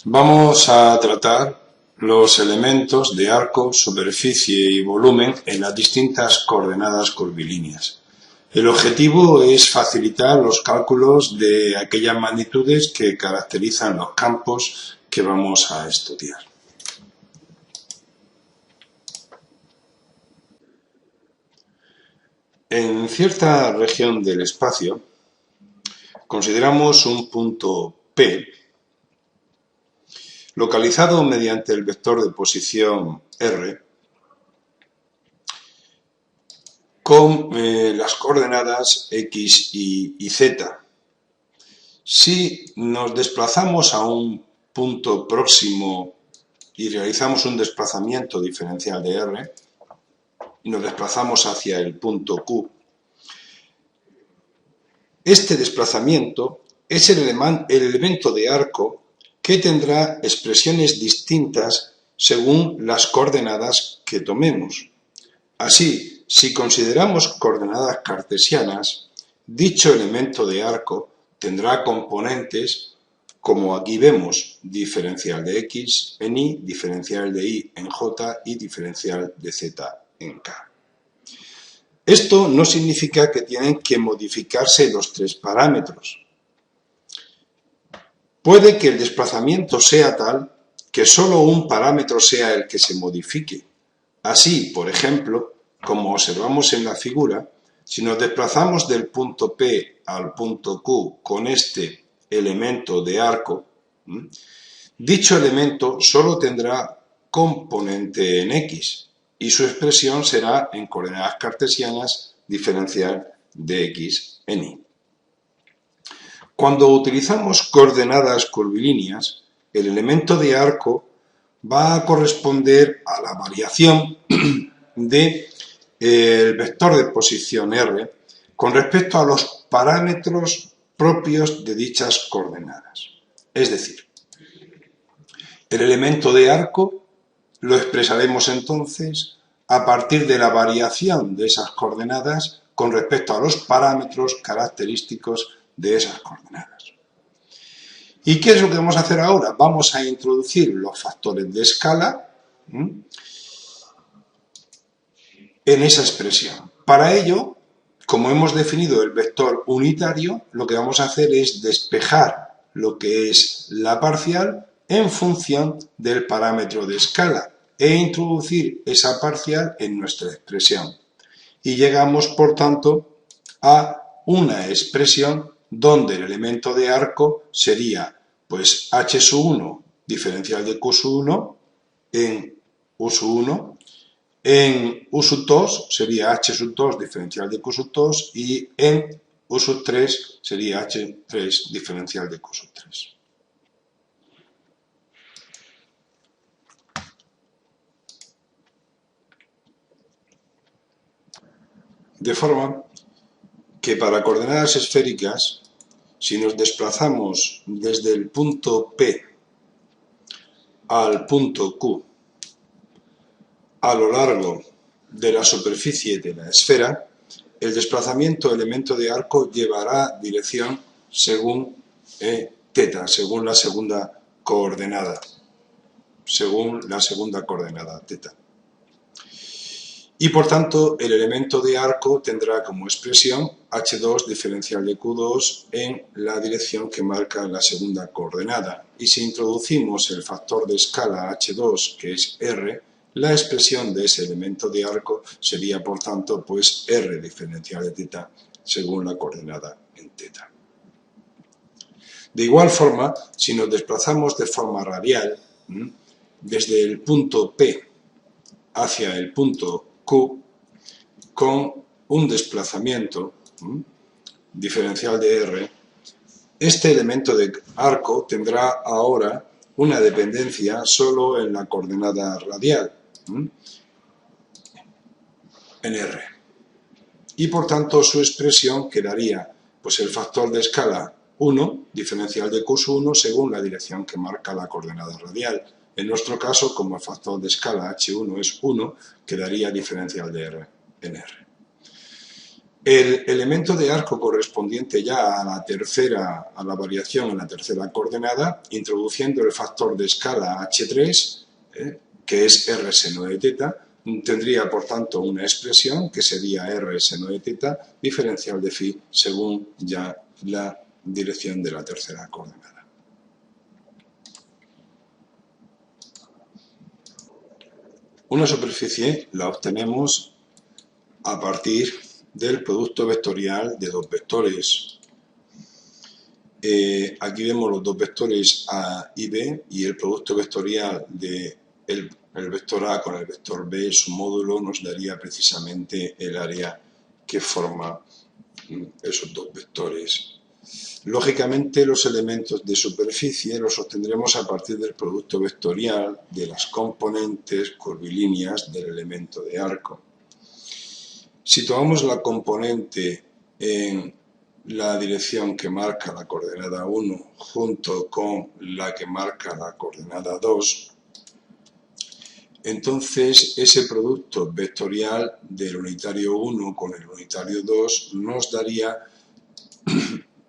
Vamos a tratar los elementos de arco, superficie y volumen en las distintas coordenadas curvilíneas. El objetivo es facilitar los cálculos de aquellas magnitudes que caracterizan los campos que vamos a estudiar. En cierta región del espacio consideramos un punto P localizado mediante el vector de posición R con las coordenadas X y Z. Si nos desplazamos a un punto próximo y realizamos un desplazamiento diferencial de R, y nos desplazamos hacia el punto Q, este desplazamiento es el elemento de arco que tendrá expresiones distintas según las coordenadas que tomemos. Así, si consideramos coordenadas cartesianas, dicho elemento de arco tendrá componentes como aquí vemos, diferencial de x en y, diferencial de y en j y diferencial de z en k. Esto no significa que tienen que modificarse los tres parámetros. Puede que el desplazamiento sea tal que solo un parámetro sea el que se modifique. Así, por ejemplo, como observamos en la figura, si nos desplazamos del punto P al punto Q con este elemento de arco, dicho elemento solo tendrá componente en X y su expresión será en coordenadas cartesianas diferencial de X en Y. Cuando utilizamos coordenadas curvilíneas, el elemento de arco va a corresponder a la variación del vector de posición R con respecto a los parámetros propios de dichas coordenadas. Es decir, el elemento de arco lo expresaremos entonces a partir de la variación de esas coordenadas con respecto a los parámetros característicos de esas coordenadas. ¿Y qué es lo que vamos a hacer ahora? Vamos a introducir los factores de escala en esa expresión. Para ello, como hemos definido el vector unitario, lo que vamos a hacer es despejar lo que es la parcial en función del parámetro de escala e introducir esa parcial en nuestra expresión. Y llegamos, por tanto, a una expresión donde el elemento de arco sería pues h sub 1 diferencial de q sub 1 en u sub 1, en u sub 2 sería h sub 2 diferencial de q sub 2 y en u sub 3 sería h3 diferencial de q sub 3. De forma que para coordenadas esféricas, si nos desplazamos desde el punto P al punto Q a lo largo de la superficie de la esfera, el desplazamiento elemento de arco llevará dirección según θ, según la segunda coordenada, θ. Y por tanto, el elemento de arco tendrá como expresión h2 diferencial de q2 en la dirección que marca la segunda coordenada. Y si introducimos el factor de escala h2, que es r, la expresión de ese elemento de arco sería, por tanto, pues r diferencial de θ según la coordenada en θ. De igual forma, si nos desplazamos de forma radial, desde el punto P hacia el punto Q, con un desplazamiento diferencial de R, este elemento de arco tendrá ahora una dependencia solo en la coordenada radial, en R. Y por tanto su expresión quedaría pues el factor de escala 1, diferencial de q sub 1, según la dirección que marca la coordenada radial. En nuestro caso, como el factor de escala h1 es 1, quedaría diferencial de R en R. El elemento de arco correspondiente ya a la variación en la tercera coordenada, introduciendo el factor de escala h3, que es r seno de teta, tendría por tanto una expresión que sería r seno de teta diferencial de phi según ya la dirección de la tercera coordenada. Una superficie la obtenemos a partir del producto vectorial de dos vectores. Aquí vemos los dos vectores A y B y el producto vectorial de el vector A con el vector B, su módulo, nos daría precisamente el área que forma esos dos vectores. Lógicamente, los elementos de superficie los obtendremos a partir del producto vectorial de las componentes curvilíneas del elemento de arco. Si tomamos la componente en la dirección que marca la coordenada 1 junto con la que marca la coordenada 2, entonces ese producto vectorial del unitario 1 con el unitario 2 nos daría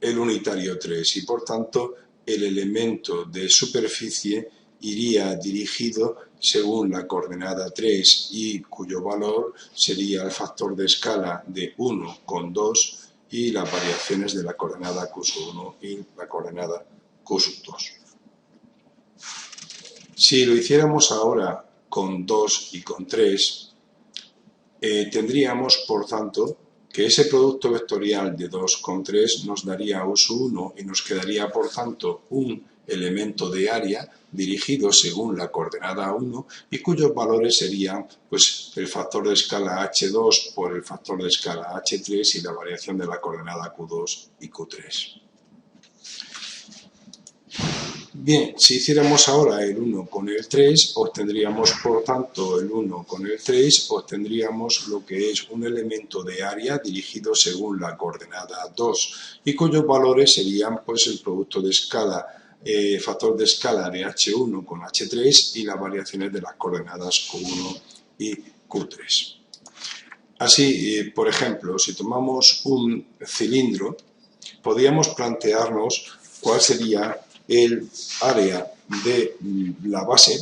el unitario 3 y por tanto el elemento de superficie iría dirigido según la coordenada 3 y cuyo valor sería el factor de escala de 1 con 2 y las variaciones de la coordenada Q1 y la coordenada Q2. Si lo hiciéramos ahora con 2 y con 3, tendríamos por tanto que ese producto vectorial de 2 con 3 nos daría U1 y nos quedaría por tanto un elemento de área dirigido según la coordenada 1 y cuyos valores serían pues, el factor de escala H2 por el factor de escala H3 y la variación de la coordenada Q2 y Q3. Bien, si hiciéramos ahora el 1 con el 3, obtendríamos por tanto el 1 con el 3, obtendríamos lo que es un elemento de área dirigido según la coordenada 2 y cuyos valores serían pues el producto de escala, factor de escala de H1 con H3 y las variaciones de las coordenadas Q1 y Q3. Así, por ejemplo, si tomamos un cilindro, podríamos plantearnos cuál sería el área de la base,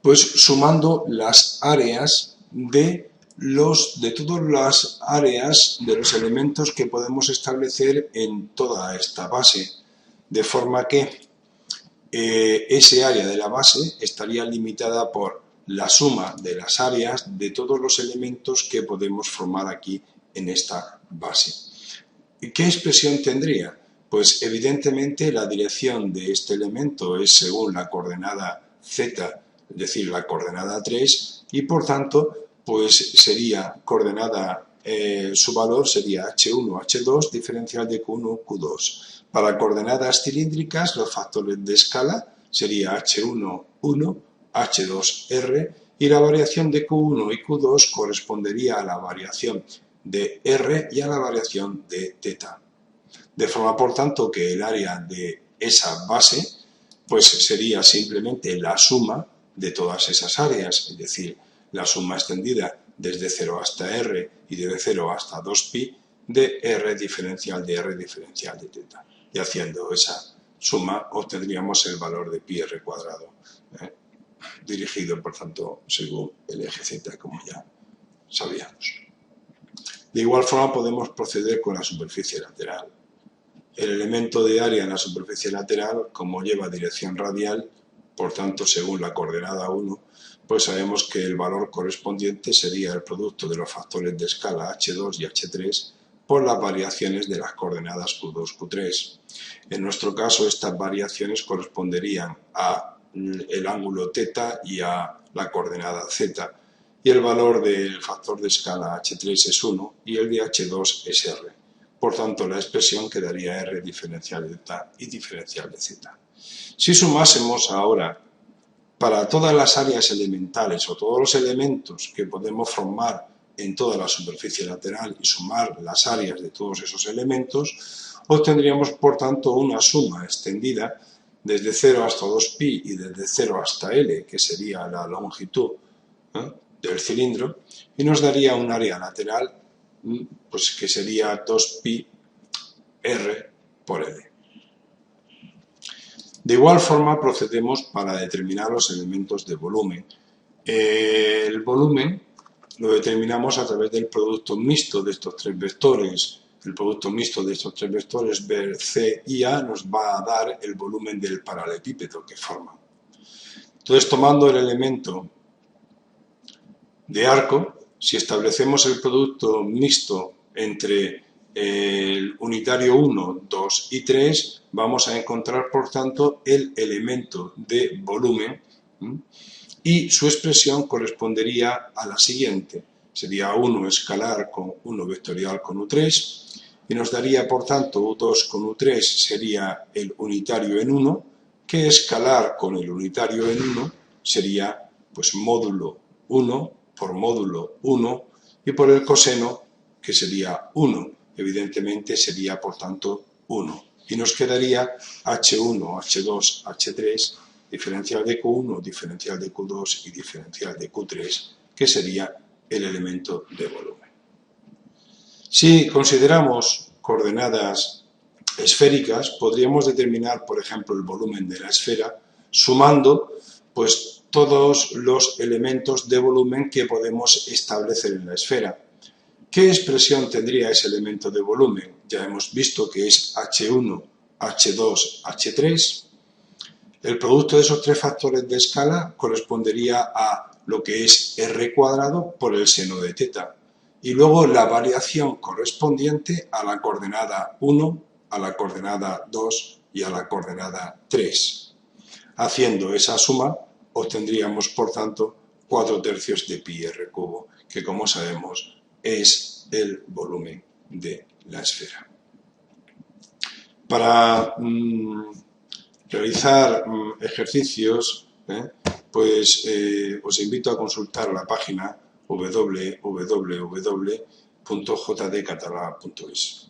pues sumando las áreas de todas las áreas de los elementos que podemos establecer en toda esta base, de forma que ese área de la base estaría limitada por la suma de las áreas de todos los elementos que podemos formar aquí en esta base. ¿Qué expresión tendría? Pues evidentemente la dirección de este elemento es según la coordenada z, es decir, la coordenada 3, y por tanto pues sería coordenada, su valor sería h1, h2, diferencial de q1, q2. Para coordenadas cilíndricas los factores de escala sería h1, 1, h2, r, y la variación de q1 y q2 correspondería a la variación de r y a la variación de θ. De forma, por tanto, que el área de esa base pues sería simplemente la suma de todas esas áreas, es decir, la suma extendida desde 0 hasta r y desde 0 hasta 2pi de r diferencial de θ. Y haciendo esa suma obtendríamos el valor de pi r cuadrado, dirigido, por tanto, según el eje z, como ya sabíamos. De igual forma podemos proceder con la superficie lateral. El elemento de área en la superficie lateral, como lleva dirección radial, por tanto, según la coordenada 1, pues sabemos que el valor correspondiente sería el producto de los factores de escala h2 y h3 por las variaciones de las coordenadas q2, q3. En nuestro caso, estas variaciones corresponderían al ángulo θ y a la coordenada z, y el valor del factor de escala h3 es 1 y el de h2 es r. Por tanto, la expresión quedaría r diferencial de θ y diferencial de z. Si sumásemos ahora para todas las áreas elementales o todos los elementos que podemos formar en toda la superficie lateral y sumar las áreas de todos esos elementos, obtendríamos por tanto una suma extendida desde 0 hasta 2pi y desde 0 hasta L, que sería la longitud del cilindro, y nos daría un área lateral pues que sería 2pi r por L. De igual forma procedemos para determinar los elementos de volumen. El volumen lo determinamos a través del producto mixto de estos tres vectores. El producto mixto de estos tres vectores, B, C y A, nos va a dar el volumen del paralelepípedo que forman. Entonces, tomando el elemento de arco, si establecemos el producto mixto entre el unitario 1, 2 y 3, vamos a encontrar, por tanto, el elemento de volumen y su expresión correspondería a la siguiente. Sería 1 escalar con 1 vectorial con U3 y nos daría, por tanto, U2 con U3 sería el unitario en 1, que escalar con el unitario en 1 sería pues módulo 1 por módulo 1 y por el coseno, que sería 1. Evidentemente sería, por tanto, 1. Y nos quedaría H1, H2, H3, diferencial de Q1, diferencial de Q2 y diferencial de Q3, que sería el elemento de volumen. Si consideramos coordenadas esféricas, podríamos determinar, por ejemplo, el volumen de la esfera sumando pues todos los elementos de volumen que podemos establecer en la esfera. ¿Qué expresión tendría ese elemento de volumen? Ya hemos visto que es H1, H2, H3. El producto de esos tres factores de escala correspondería a lo que es R cuadrado por el seno de teta. Y luego la variación correspondiente a la coordenada 1, a la coordenada 2 y a la coordenada 3. Haciendo esa suma, obtendríamos, por tanto, 4/3 de pi r cubo, que como sabemos es el volumen de la esfera. Para realizar ejercicios, pues os invito a consultar la página www.jdcatalà.es.